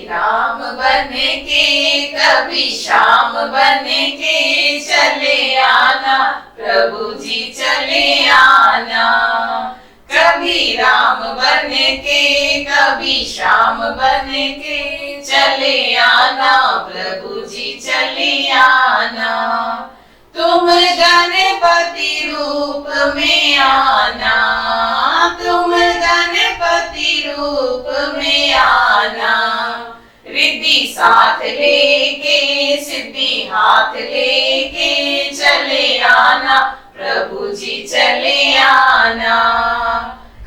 राम बन के कभी श्याम बन के चले आना प्रभु जी चले आना। कभी राम बन के कभी श्याम बन के चले आना प्रभु जी चले आना। तुम गणपति रूप में आना, तुम गणपति रूप में आना। रिद्धि साथ लेके सिद्धि हाथ लेके चले आना प्रभु जी चले आना।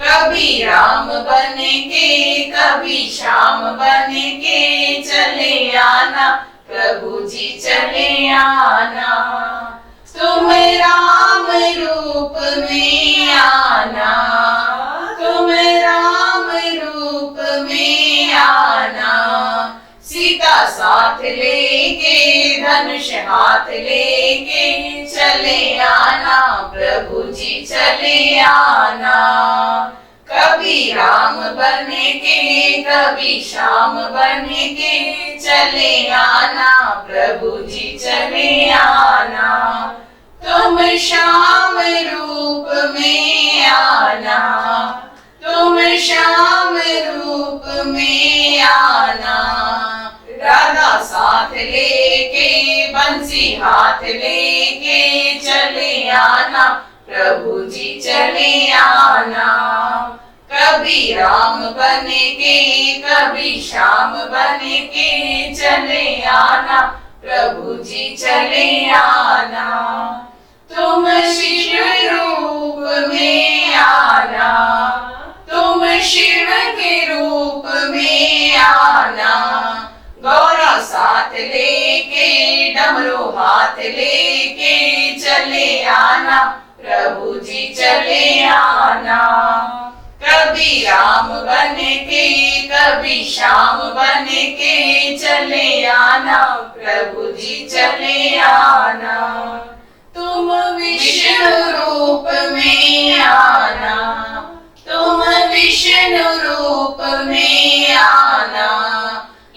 कभी राम बन के कभी श्याम बन के चले आना प्रभु जी चले आना। तुम राम रूप में आना, तुम राम रूप में आना। सीता साथ लेके धनुष हाथ लेके चले आना प्रभु जी चले आना। कभी राम बन के कभी श्याम बन के चले आना प्रभु जी चले आना। तुम श्याम रूप में आना, तुम श्याम रूप में आना। राधा साथ लेके बंसी हाथ लेके चले आना प्रभु जी चले आना। कभी राम बन के कभी श्याम बन के चले आना प्रभु जी चले आना। तुम शिव रूप में आना, तुम शिव के रूप में आना। गौरा साथ लेके डमरू हाथ लेके चले आना प्रभु जी चले आना। कभी राम बन के कभी श्याम बन के चले आना प्रभु जी चले आना। तुम विष्णु रूप में आना, तुम विष्णु रूप में आना।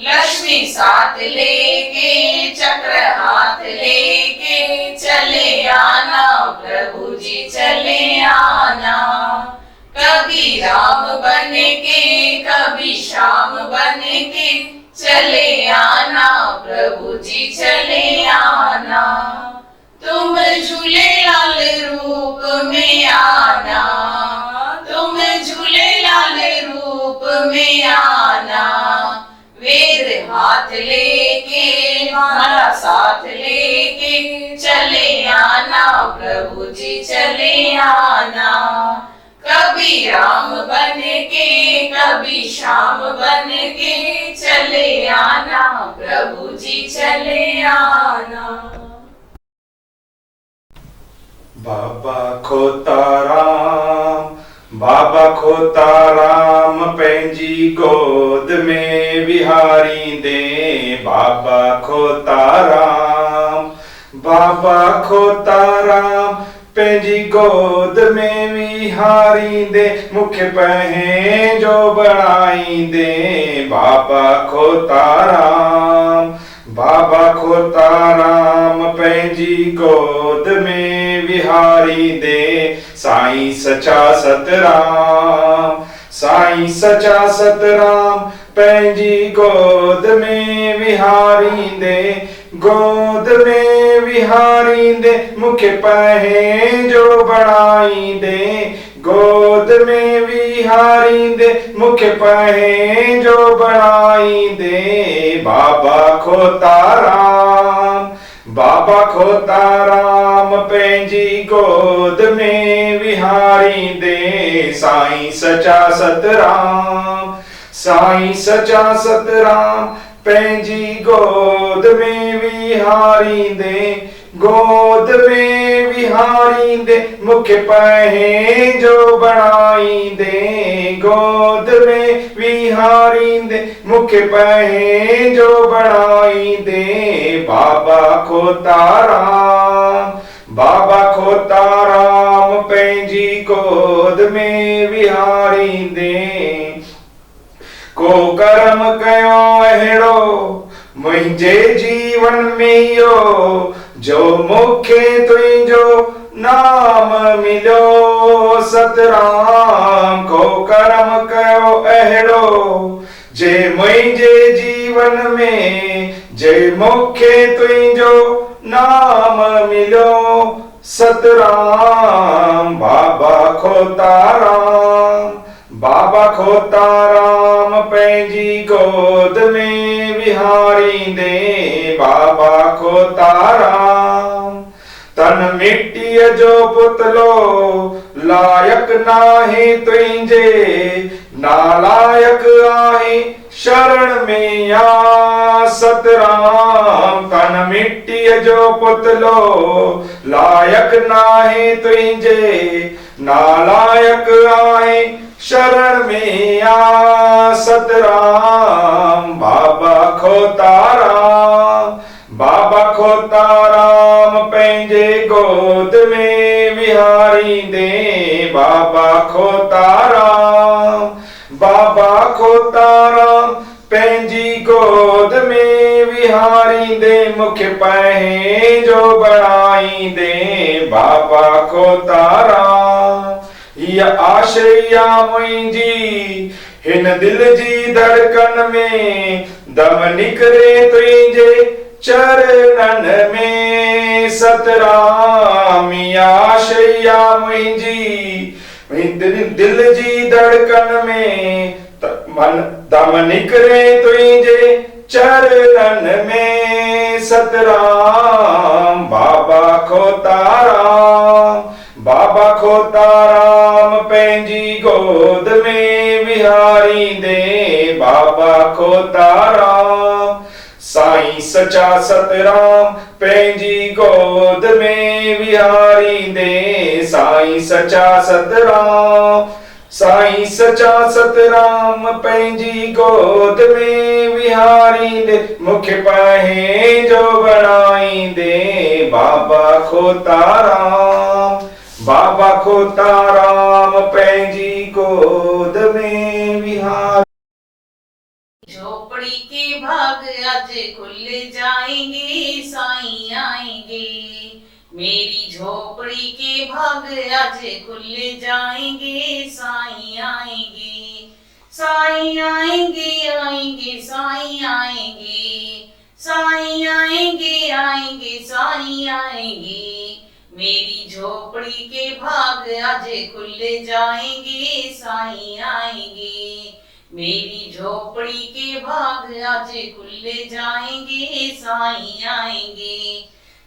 लक्ष्मी साथ लेके चक्र हाथ लेके चले आना प्रभु जी चले आना। कभी राम बन के कभी श्याम बन के चले आना प्रभु जी चले आना। तुम झूलेलाल रूप में आना, तुम झूलेलाल रूप में आना। वेद हाथ लेके माला साथ लेके चले आना प्रभु जी चले आना। कभी राम बन के कभी श्याम बन के चले आना प्रभु जी चले आना। बाबा खोताराम, बाबा खोताराम पंहिंजी गोद में विहारी दे। बाबा खोताराम, बाबा खोताराम पंहिंजी गोद में विहारी दे। मुख पंहिंजो बणाई दे। बाबा खोताराम, बाबा खोताराम पंहिंजी गोद में विहारी दे। साईं सचा सतराम, साईं सचा सतराम पंहिंजी गोद में विहारी दे। गोद में विहारी दे मुख पंहिंजो बणाई दे। गोद में विहारी दे मुख पंहिंजो बणाई दे। बाबा खोताराम, बाबा खोताराम पंहिंजी गोद में विहारी दे। साईं सचा सतराम, साईं सचा सतराम पंहिंजी गोद में विहारी दे। गोद में विहारी दे मुख पंहिंजो बणाई दे। गोद में विहारी दे मुख पंहिंजो बणाई दे। बाबा खोताराम, बाबा खोताराम पंहिंजी गोद में विहारी दे। को कर्म कयो अहिड़ो मुंहिंजे जीवन में यो जो मूंखे तुंहिंजो नाम मिलियो सतराम को कर्म कयो अहिड़ो जे मुंहिंजे जीवन में जे मूंखे तुंहिंजो नाम मिलियो सतराम बाबा खोताराम बाबा खोताराम पंहिंजी गोद में विहारींदे बाबा खोताराम तन मिट्टीअ जो पुतलो लायक नाहे तुंहिंजे नालायक आहे शरण में आ सतराम तन मिट्टीअ जो पुतलो लायक नाहे तुंहिंजे नालायक आहे शरण में आ सतराम बाबा खोताराम पंहिंजे गोद में विहारींदे बाबा खोताराम पंहिंजी गोद में विहारींदे मूंखे पंहिंजो बणाईंदे बाबा खोताराम हीअ आशया मुंहिंजी हिन दिल जी धड़कन में दम निकरे तुंहिंजे चरणनि में सतराम आशया मुंहिंजी दिल जी धड़कन में दम निकरे तुंहिंजे चरणनि में सतराम बाबा खोताराम पंहिंजी गोद में विहारींदे बाबा खोताराम साईं सचा सतराम पंहिंजी गोद में विहारींदे साईं सचा सतराम पंहिंजी गोद में विहारींदे मूंखे पंहिंजो बणाईंदे बाबा खोताराम पंहिंजी गोद में विहार झोपड़ी के भाग आज खुल जाएंगे साईं आएंगे मेरी झोपड़ी के भाग आज खुल जाएंगे साईं आएंगे साईं आएंगे आएंगे साईं आएंगे साईं आएंगे आएंगे साईं आएंगे मेरी झोपड़ी के भाग आज खुल जाएंगे साईं आएंगे मेरी झोपड़ी के भाग आज खुल जाएंगे साईं आएंगे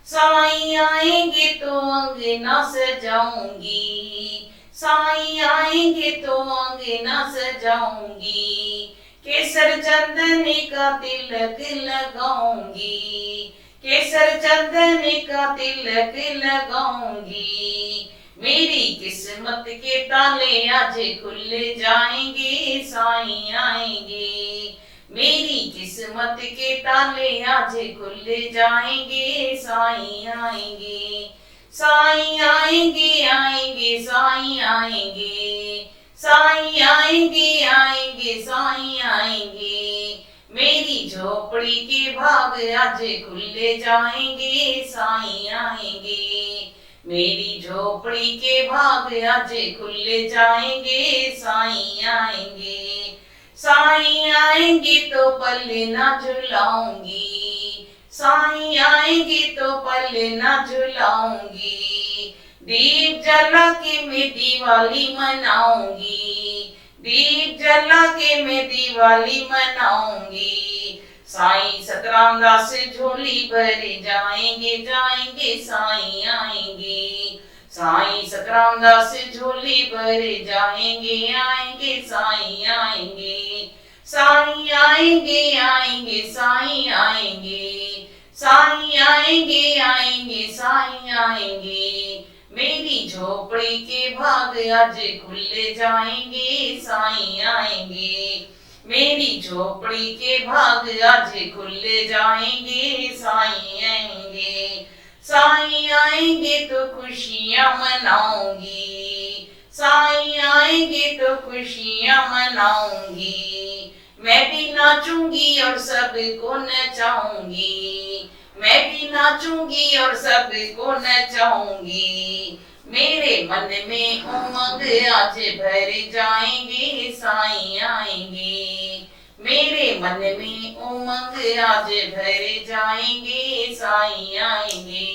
साईं आएंगे तो अंगना सजाऊंगी साईं आएंगे तो अंगना सजाऊंगी केसर चंदन का तिलक लगाऊंगी केसर चंदन का तिलक लगाऊंगी मेरी किस्मत के ताले आज खुल जाएंगे साईं आएंगे मेरी किस्मत के ताले आज खुल जाएंगे साईं आएंगे साईं आएंगे आएंगे साईं आएंगे साईं आएंगे आएंगे साईं आएंगे मेरी झोपड़ी के भाग आज खुल जाएंगे साईं आएंगे मेरी झोपड़ी के भाग आज खुल जाएंगे साईं आएंगे साईं आएंगे तो पल ना झुलाऊंगी साईं आएंगे तो पल ना झुलाऊंगी दीप जला के मैं दिवाली मनाऊंगी दीप जला के मैं दिवाली मनाऊंगी साईं सतराम दास झोली भरे जाएंगे जाएंगे साईं आएंगे साईं सतराम दास झोली भरे जाएंगे आएंगे साईं आएंगे साईं आएंगे आएंगे साईं आएंगे साईं आएंगे आएंगे साईं आएंगे मेरी झोपड़ी के भाग आज खुल जाएंगे साईं आएंगे मेरी झोपड़ी के भाग आज खुल जाएंगे साईं आएंगे साईं आएंगे तो खुशियां मनाऊंगी साईं आएंगे तो खुशियां मनाऊंगी मैं भी नाचूंगी और सबको नचाऊंगी, मैं भी नाचूंगी और सबको नचाऊंगी। मेरे मन में उमंग आज भर जाएंगे, साईं आएंगे। मेरे मन में उमंग आज भर जाएंगे, साईं आएंगे।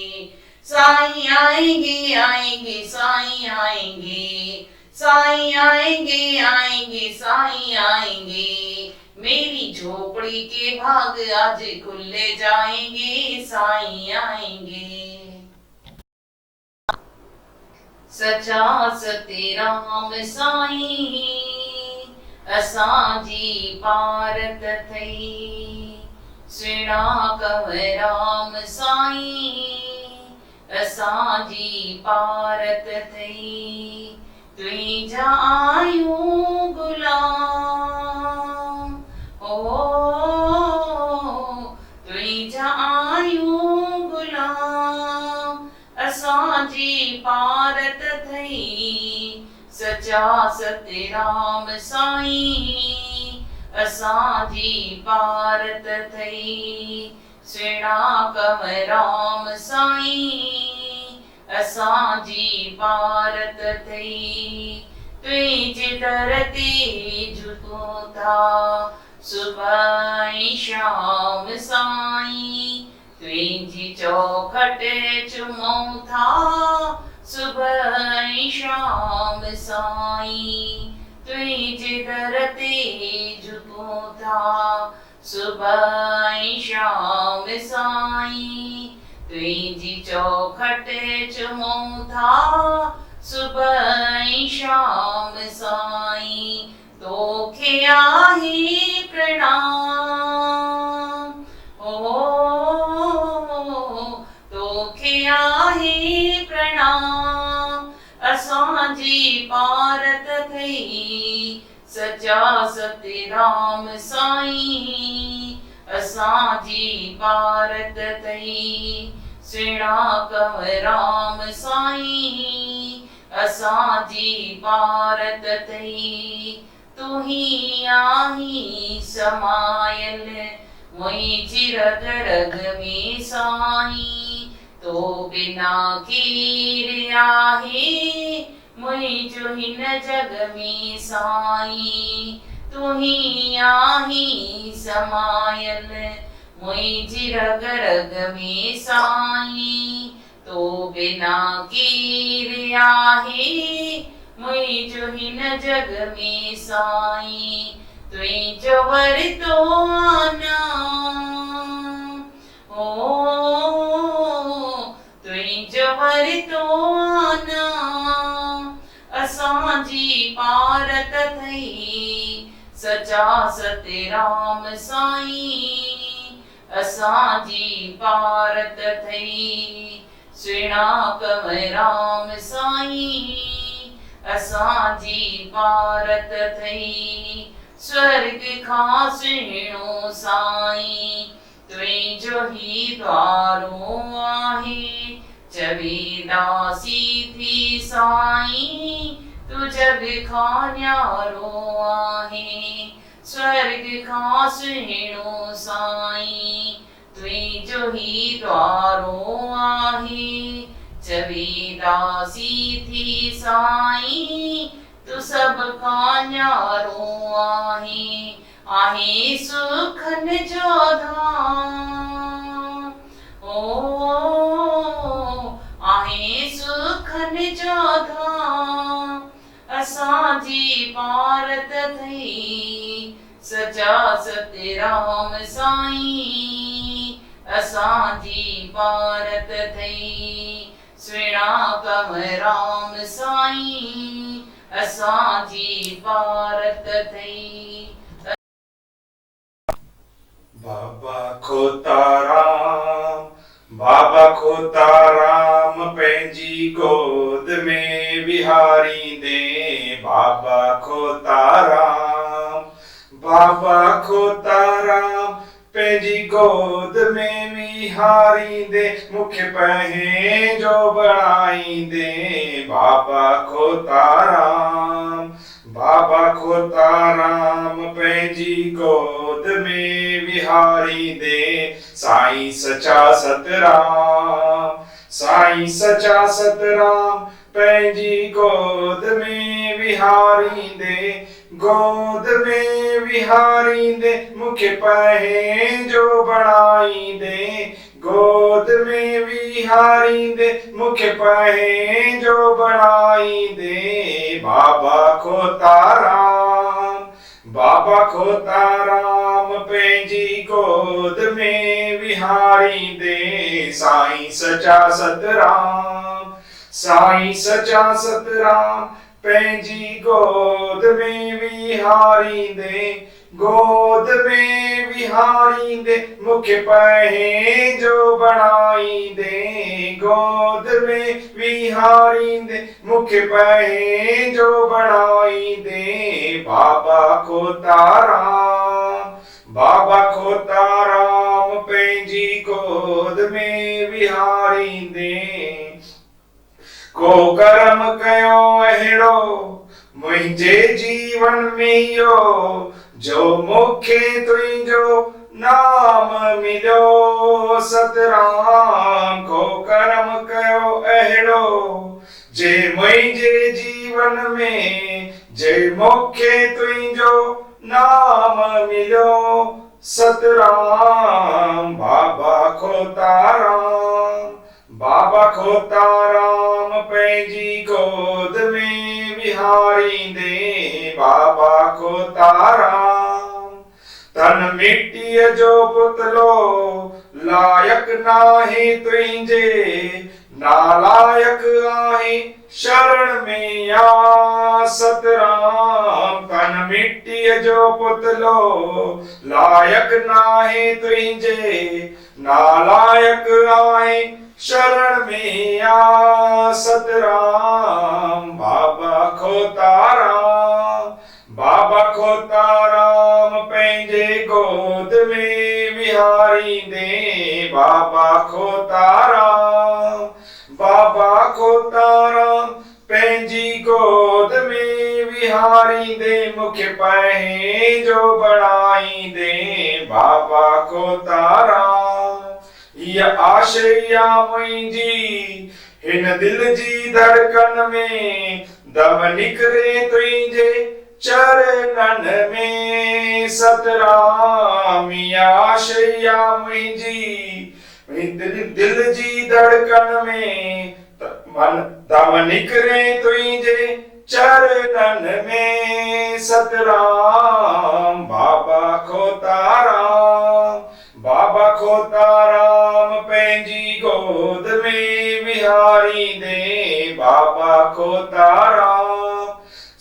साईं आएंगे आएंगे साईं आएंगे, साईं आएंगे आएंगे साईं आएंगे। मेरी झोपड़ी के भाग आज खुल जाएंगे, साईं आएंगे। सचा सतराम साईं असांजी पारत थई, सुहिणा कंवराम साईं असांजी पारत थई। तुंहिंजा आयूं गुलाम ओ, तुंहिंजा आयूं गुलाम असांजी पारत थई। सचा सतराम साईं असांजी पारत थई, सुहिणा कंवराम साईं असांजी पारत थई। तुंहिंजे दर ते झुकूं था सुबह ऐं शाम साईं, तुंहिंजी चौखट चुमूं था सुबह ऐं शाम साईं। तुंहिंजे दर ते झुकूं था सुबह ऐं शाम साईं, तुंहिंजी चौखट चुमूं था सुबह ऐं शाम साईं। तोखे आहे प्रणाम ओ, तोखे आहे प्रणाम असांजी पारत थई। सचा सतराम साईं असांजी पारत थई, सुहिणा कंवराम साईं असांजी पारत थई। तूं ही आहीं समायल मुंहिंजी रग रग में साईं, तो बिना केर आहे मुंहिंजो हिन जग में साईं। तूं ही आहीं समायल मुंहिंजी रग रग में साईं, तो बिना केर आहे मुंहिंजो हिन जग में साईं। तुंहिंजो वरितो नाम ओ, तुंहिंजो वरितो नाम असांजी पारत थई। सचा सतराम साईं असांजी पारत थई, सुहिणा कंवराम साईं असांजी पारत थई। स्वर्ग खां सुहिणो साईं तुंहिंजो ही द्वारो आहे, चवेदासी थी साईं तू जग खां न्यारो आहे। स्वर्ग खां सुहिणो साईं तुंहिंजो ही द्वारो आहे, चवेदासी थी साईं तू सभ खां न्यारो आहे। आहे सुखन जो धाम ओ, आहे सुखन जो धाम असांजी पारत थई। सचा सतराम साईं असांजी पारत थई, सुहिणा कंवराम साईं असांजी पारत थई। बाबा खोताराम, बाबा खोताराम पंहिंजी गोद में विहारींदे। बाबा खोताराम, बाबा खोताराम पंहिंजी गोद में विहारींदे, मूंखे पंहिंजो बणाईंदे। बाबा खोताराम, बाबा खोताराम पंहिंजी गोद में विहारी दे साईं सचा सतराम साईं सचा सतराम पंहिंजी गोद में विहारी दे गोद में विहारी दे मूंखे पंहिंजो बणाई दे गोद में विहारी दे मूंखे पंहिंजो बणाई दे बाबा खोताराम पंहिंजी गोद में विहारी दे साईं सचा सतराम साईं सचा सतराम पंहिंजी गोद में विहारी दे गोद में विहारी दे मूंखे पंहिंजो बणाई दे गोद में विहारी दे मूंखे पंहिंजो बणाई दे बाबा खोताराम पंहिंजी गोद में विहारी दे को कर्म कयो अहिड़ो मुंहिंजे जीवन में इहो जो मूंखे तुंहिंजो नाम मिलियो सतराम को कर्म कयो अहिड़ो जे मुंहिंजे जीवन में जे मूंखे तुंहिंजो नाम मिलियो सतराम बाबा खोताराम पंहिंजी गोद में विहारी दे बाबा खोताराम तन मिट्टीअ जो पुतलो लायक नाहे तुंहिंजे नालायक आहे शरण में आ सतराम तन मिट्टीअ जो पुतलो लायक नाहे तुंहिंजे नालायक आहे शरण में आ सतराम बाबा खोताराम पंहिंजे गोद में विहारी दे बाबा खोताराम पंहिंजी गोद में विहारी दे मूंखे पंहिंजो बणाई दे बाबा खोताराम हीअ आशया मुंहिंजी हिन दिल जी धड़कन में दम निकरे तुंहिंजे चरणन में सतराम हीअ आशया मुंहिंजी दिल जी धड़कन में दम निकरे तुंहिंजे चरणन में सतराम बाबा खोताराम पंहिंजी गोद में विहारी दे बाबा खोताराम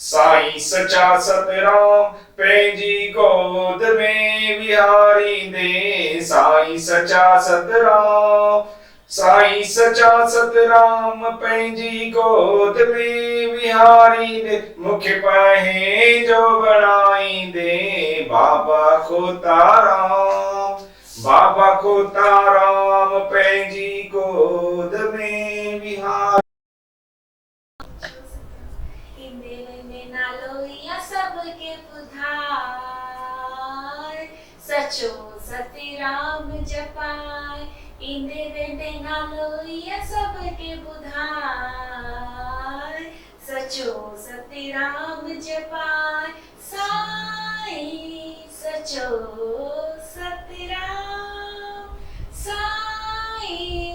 साईं सचा सतराम पंहिंजी गोद में विहारी दे साईं सचा सतराम पंहिंजी गोद में विहारी दे मूंखे पंहिंजो बणाई दे बाबा खोताराम पंहिंजी गोद में विहारी सबके पुधार सचो सतराम जपाए इंदे वेंदे नालो या सबके बुधार सचो सतराम जपाए साईं सचो सतराम साईं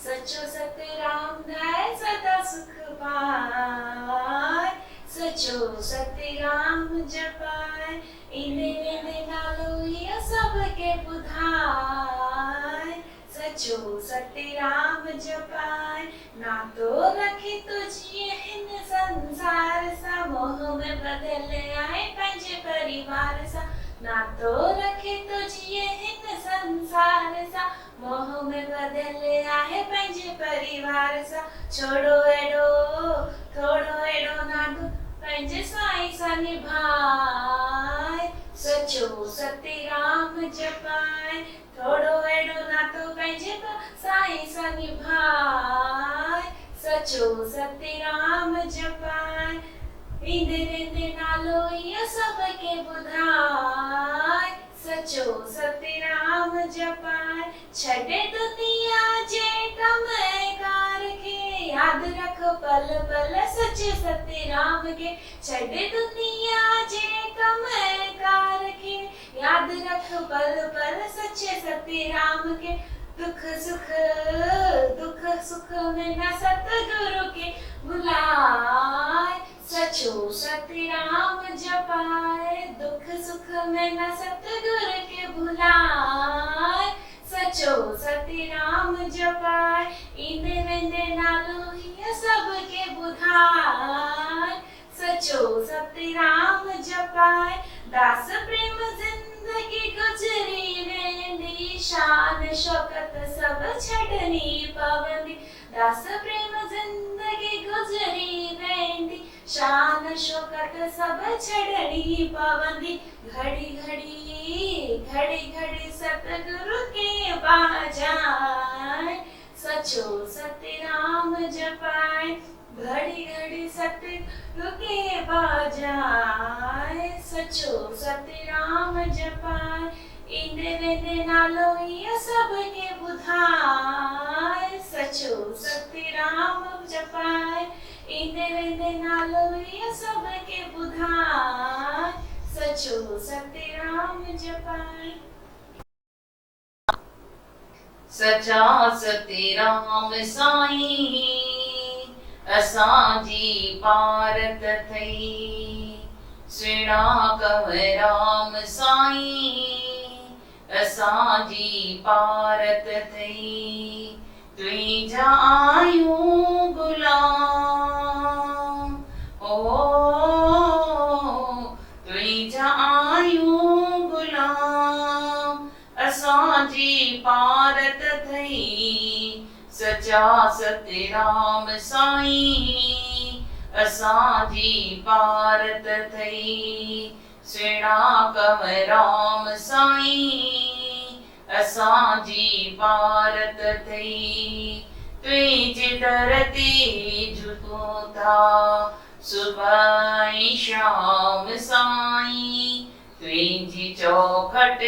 सचो सतराम धाय सदा सुख पाए सचो सतराम जपाए इने वेंदे नालो या सबके बुधाए सचो सतराम जपाए ना तो रखे तुझे हिन संसार सा मोह में बदल आए पंहिंजे परिवार सा ना तो रखे तुझे हिन संसार सा मोह में बदल आहे पंहिंजे परिवार सा छोड़ो एडो थोड़ो एडो नाडू पंहिंजे साईं सा निभाए सचो सतराम जपाए थोड़ो एडो नातो पंहिंजे साईं सा निभाए सचो सत्य राम जपाए इंदे वेंदे नालो इहो सबके ॿुधाए सचो सत्य राम जपाए छॾे दुनिया जे कमकार खे याद रख पल पल सचे सत्य राम के छॾे दुनिया जे कमकार खे याद रख पल पल सचे सत्य राम के दुख सुख में न सतगुरु के बुलाए सचो सत्य राम जपाए दुख सुख में न सतगुरु के बुलाए सचो सत्य राम जपाए इंदे वेंदे नालो इहो सबके ॿुधाए सचो सत्य राम जपाए दास प्रेम जिंदगी गुजरी वेंदी शान शौकत सब छॾनी पवंदी दास प्रेम जिंदगी गुजरी वेंदी शान शौकत सब छॾनी पवंदी घड़ी घड़ी सतगुरु के बाजाए सचो सत्य राम जपाए घड़ी घड़ी सतगुरु के बाजाए सचो सत्य राम जपाए इंदे वेंदे नालो इहो सबके ॿुधाए सचो सत्य राम जपाए इंदे वेंदे नालो इहो सबके ॿुधाए सचो सत्य राम जपाए सचा सत्य राम साईं असांजी पारत थई सुहिणा कव राम साईं असांजी पारत थई तुंहिंजा आयूं गुलाम ओ तुंहिंजा आयूं गुलाम असांजी पारत थई सचा सत्य राम साईं असांजी पारत थई सुहिणा कव राम साईं असांजी पारत थई तुंहिंजे दर ते झुकूं था सुबह ऐं शाम साईं तुंहिंजी चौखट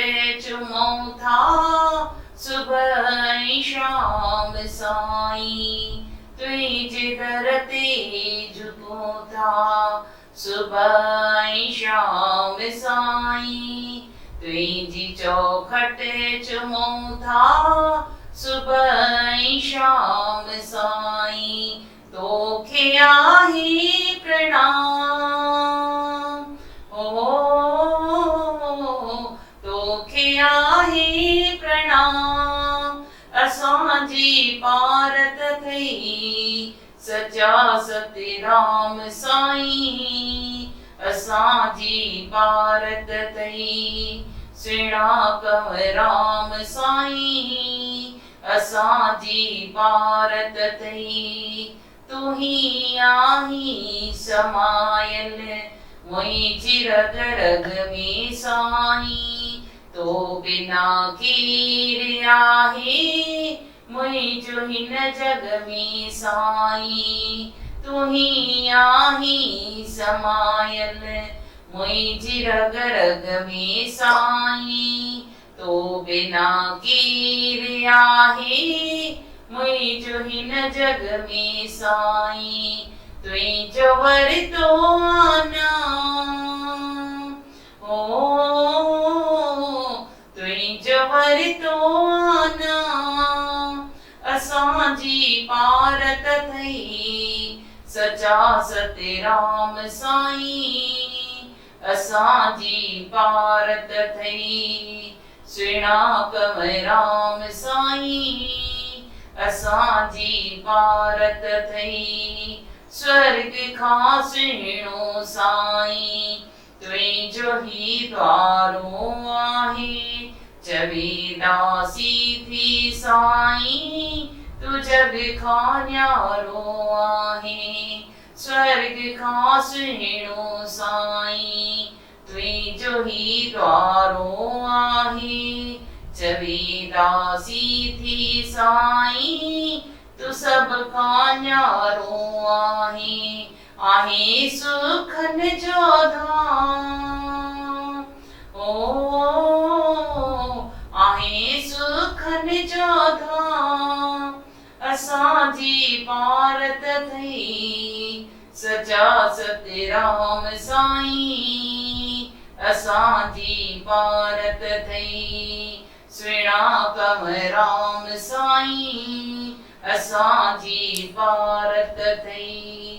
चुमूं था सुबह ऐं शाम साईं तुंहिंजे दर ते झुकूं था सुबह ऐं शाम साईं तुंहिंजी चौखट चुमूं था सुबह ऐं शाम साईं तोखे आहे प्रणाम ओ तोखे आहे प्रणाम असांजी पारत थई सचा सत्य राम साईं असांजी पारत थई सुहिणा कव राम साईं असांजी पारत थई तूं ही आहीं समायल मुंहिंजी रग रग में साईं तो बिना केर आहे मुंहिंजो हिन जग में साईं तूं ही आहीं समायल मुंहिंजी रग रग में साईं तो बिना केर आहे मुंहिंजो हिन जग में साईं तुंहिंजो वरितो नाम ओ तुंहिंजो वरितो नाम असांजी पारत थई सचा सत्य राम साईं असांजी पारत थई सुहिणा कव राम साईं असांजी पारत थई स्वर्ग खां सुहिणो साईं तुंहिंजो ही द्वारो आहे चवेदासी थी साईं तू जग खां न्यारो आहे स्वर्ग खां सुहिणो साईं तुंहिंजो ही द्वारो आहे चवेदासी थी साईं तू तू सबका न्यारो आहीं आहीं सुखन जो धाम ओ आहीं सुखन जो धाम असांजी पारत थई सचा सतराम साईं असांजी पारत थई स्वीणा कमराम साईं असांजी पारत थई